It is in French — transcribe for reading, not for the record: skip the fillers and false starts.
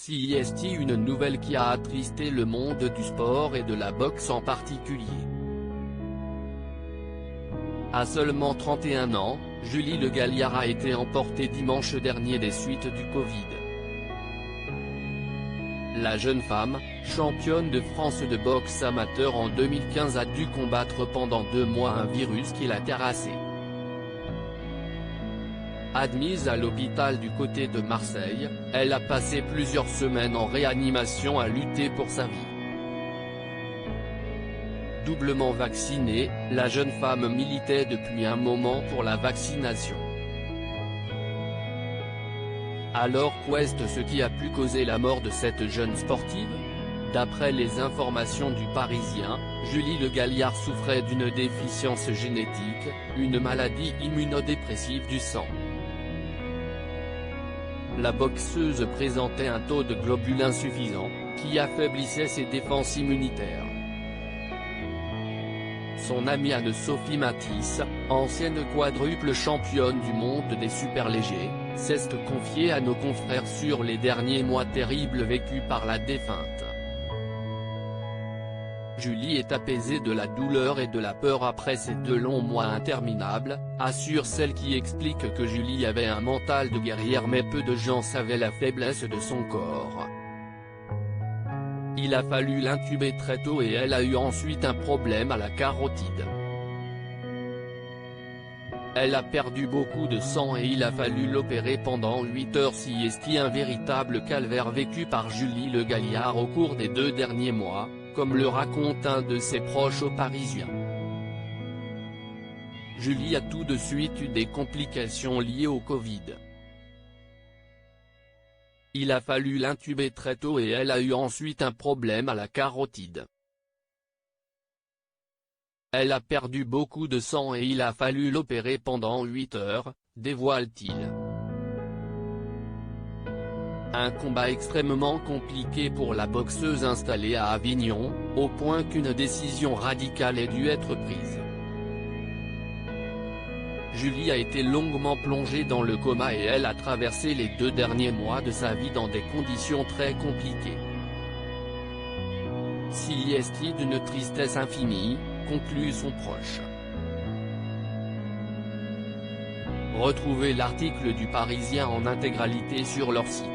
CIST, une nouvelle qui a attristé le monde du sport et de la boxe en particulier. À seulement 31 ans, Julie Le Galliard a été emportée dimanche dernier des suites du Covid. La jeune femme, championne de France de boxe amateur en 2015, a dû combattre pendant 2 mois un virus qui l'a terrassée. Admise à l'hôpital du côté de Marseille, elle a passé plusieurs semaines en réanimation à lutter pour sa vie. Doublement vaccinée, la jeune femme militait depuis un moment pour la vaccination. Alors qu'est ce qui a pu causer la mort de cette jeune sportive? D'après les informations du Parisien, Julie Le Galliard souffrait d'une déficience génétique, une maladie immunodépressive du sang. La boxeuse présentait un taux de globules insuffisant, qui affaiblissait ses défenses immunitaires. Son amie Anne-Sophie Matisse, ancienne quadruple championne du monde des superlégers, s'est confiée à nos confrères sur les derniers mois terribles vécus par la défunte. Julie est apaisée de la douleur et de la peur après ces 2 longs mois interminables, assure celle qui explique que Julie avait un mental de guerrière, mais peu de gens savaient la faiblesse de son corps. Il a fallu l'intuber très tôt et elle a eu ensuite un problème à la carotide. Elle a perdu beaucoup de sang et il a fallu l'opérer pendant 8 heures. CIST, un véritable calvaire vécu par Julie Le Galliard au cours des 2 derniers mois, comme le raconte un de ses proches aux Parisiens. Julie a tout de suite eu des complications liées au Covid. Il a fallu l'intuber très tôt et elle a eu ensuite un problème à la carotide. Elle a perdu beaucoup de sang et il a fallu l'opérer pendant 8 heures, dévoile-t-il. Un combat extrêmement compliqué pour la boxeuse installée à Avignon, au point qu'une décision radicale ait dû être prise. Julie a été longuement plongée dans le coma et elle a traversé les 2 derniers mois de sa vie dans des conditions très compliquées. CIST, d'une tristesse infinie, conclut son proche. Retrouvez l'article du Parisien en intégralité sur leur site.